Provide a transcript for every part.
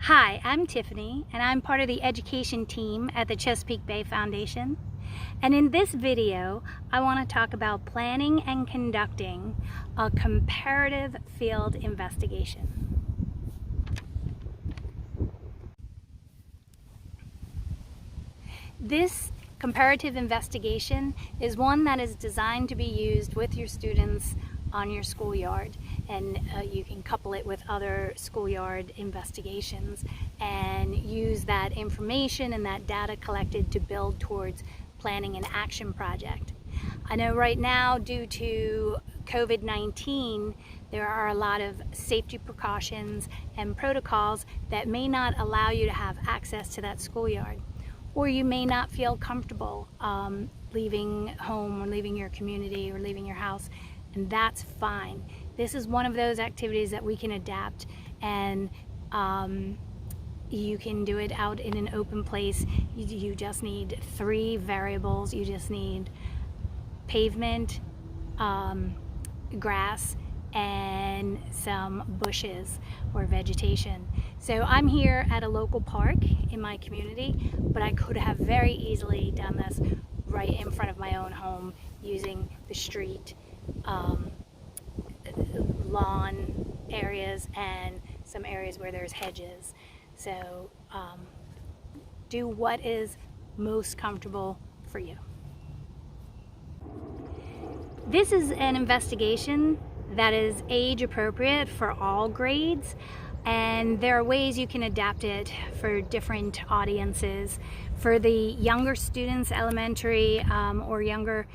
Hi, I'm Tiffany, and I'm part of the education team at the Chesapeake Bay Foundation. And in this video, I want to talk about planning and conducting a comparative field investigation. This comparative investigation is one that is designed to be used with your students on your schoolyard, and you can couple it with other schoolyard investigations and use that information and that data collected to build towards planning an action project. I know right now, due to COVID-19, there are a lot of safety precautions and protocols that may not allow you to have access to that schoolyard, or you may not feel comfortable leaving home or leaving your community or leaving your house, and that's fine. This is one of those activities that we can adapt, and you can do it out in an open place. You just need 3 variables. You just need pavement, grass, and some bushes or vegetation. So I'm here at a local park in my community, but I could have very easily done this right in front of my own home using the street, lawn areas, and some areas where there's hedges. So do what is most comfortable for you. This is an investigation that is age appropriate for all grades, and there are ways you can adapt it for different audiences. For the younger students, elementary or younger,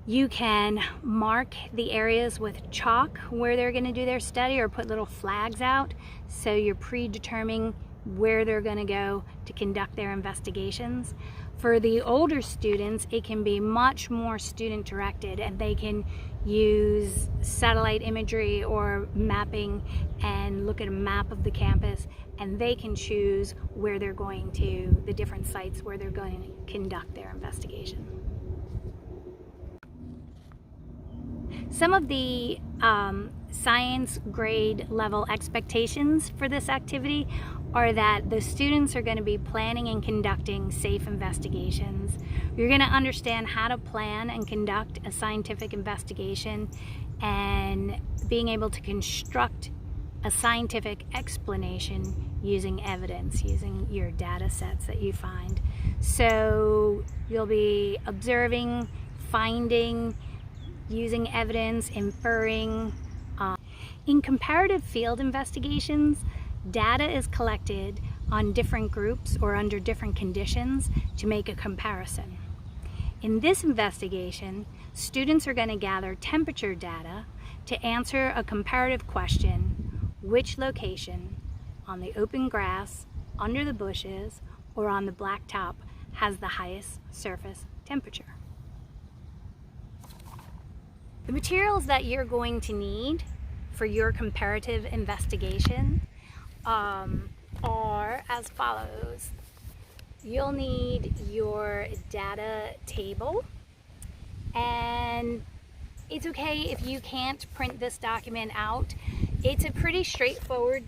you can mark the areas with chalk where they're going to do their study, or put little flags out so you're predetermining where they're going to go to conduct their investigations. For the older students, it can be much more student directed, and they can use satellite imagery or mapping and look at a map of the campus, and they can choose where they're going to, the different sites where they're going to conduct their investigation. Some of the science grade level expectations for this activity are that the students are going to be planning and conducting safe investigations. You're going to understand how to plan and conduct a scientific investigation, and being able to construct a scientific explanation using evidence, using your data sets that you find. So you'll be observing, finding, using evidence, inferring. In comparative field investigations, data is collected on different groups or under different conditions to make a comparison. In this investigation, students are going to gather temperature data to answer a comparative question: which location on the open grass, under the bushes, or on the blacktop has the highest surface temperature? The materials that you're going to need for your comparative investigation are as follows. You'll need your data table, and it's okay if you can't print this document out. It's a pretty straightforward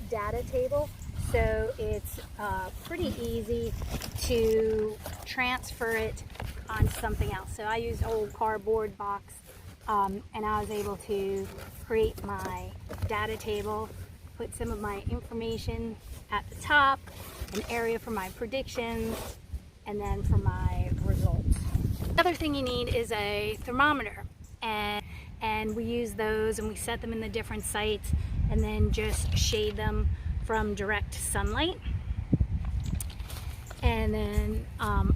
data table, so it's pretty easy to transfer it onto something else. So I used an old cardboard box, and I was able to create my data table, put some of my information at the top, an area for my predictions, and then for my results. The other thing you need is a thermometer, and we use those and we set them in the different sites, and then just shade them from direct sunlight, and then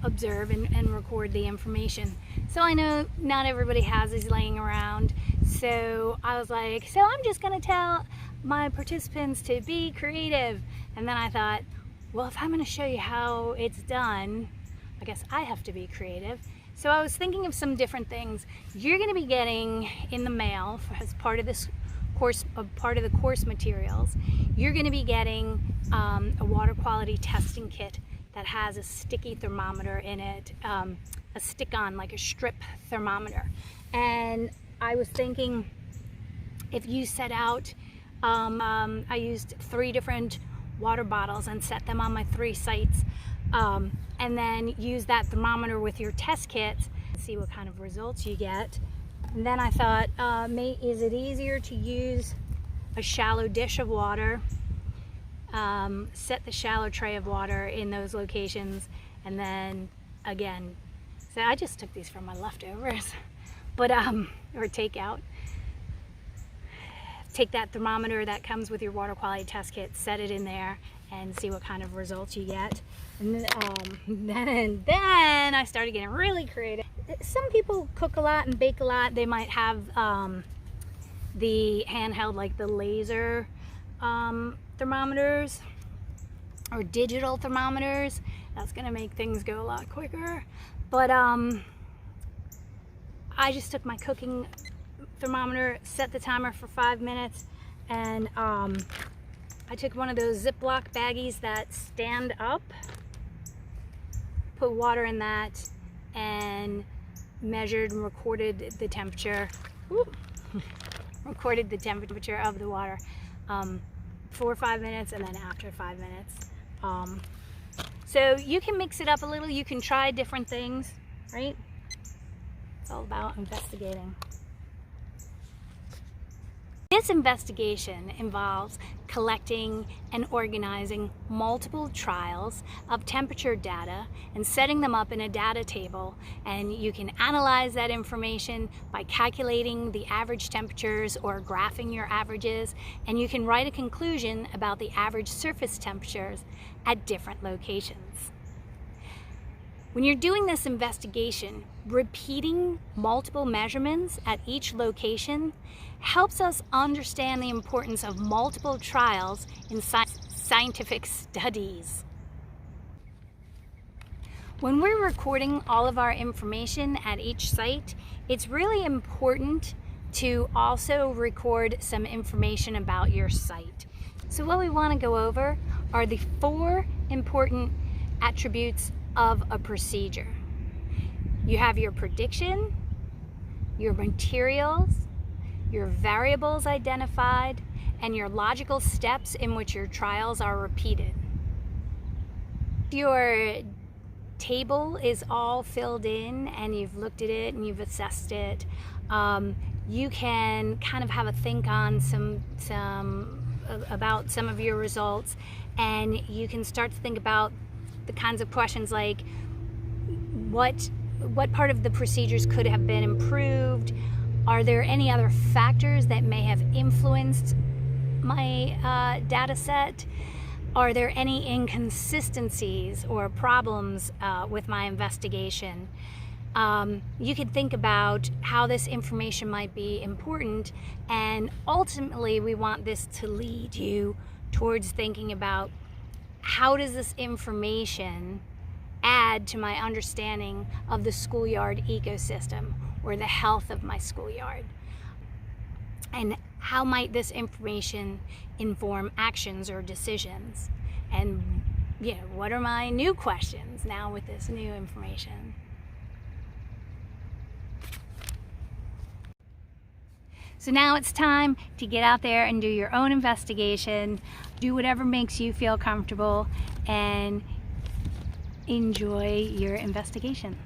observe and record the information. So I know not everybody has these laying around, so I was like, so I'm just gonna tell my participants to be creative. And then I thought, well, if I'm gonna show you how it's done, I guess I have to be creative. So I was thinking of some different things you're gonna be getting in the mail as part of this course, part of the course materials. You're gonna be getting a water quality testing kit that has a sticky thermometer in it, a stick-on, like a strip thermometer. And I was thinking, if you set out, I used 3 different water bottles and set them on my 3 sites, and then use that thermometer with your test kits and see what kind of results you get. And then I thought, is it easier to use a shallow dish of water, set the shallow tray of water in those locations, and then again, so I just took these from my leftovers, but or takeout. Take that thermometer that comes with your water quality test kit, set it in there, and see what kind of results you get. And then I started getting really creative. Some people cook a lot and bake a lot. They might have the handheld, like the laser thermometers or digital thermometers. That's gonna make things go a lot quicker. But I just took my cooking thermometer, set the timer for 5 minutes, and I took one of those Ziploc baggies that stand up, put water in that, and measured and recorded the temperature. Recorded the temperature of the water for 5 minutes, and then after 5 minutes. So you can mix it up a little. You can try different things, right? It's all about investigating. This investigation involves collecting and organizing multiple trials of temperature data and setting them up in a data table, and you can analyze that information by calculating the average temperatures or graphing your averages, and you can write a conclusion about the average surface temperatures at different locations. When you're doing this investigation, repeating multiple measurements at each location helps us understand the importance of multiple trials in scientific studies. When we're recording all of our information at each site, it's really important to also record some information about your site. So what we want to go over are the 4 important attributes of a procedure. You have your prediction, your materials, your variables identified, and your logical steps in which your trials are repeated. Your table is all filled in and you've looked at it and you've assessed it. You can kind of have a think on about some of your results, and you can start to think about the kinds of questions like what part of the procedures could have been improved? Are there any other factors that may have influenced my data set? Are there any inconsistencies or problems with my investigation? You could think about how this information might be important, and ultimately we want this to lead you towards thinking about how does this information add to my understanding of the schoolyard ecosystem or the health of my schoolyard? And how might this information inform actions or decisions? And what are my new questions now with this new information? So now it's time to get out there and do your own investigation, do whatever makes you feel comfortable, and enjoy your investigation.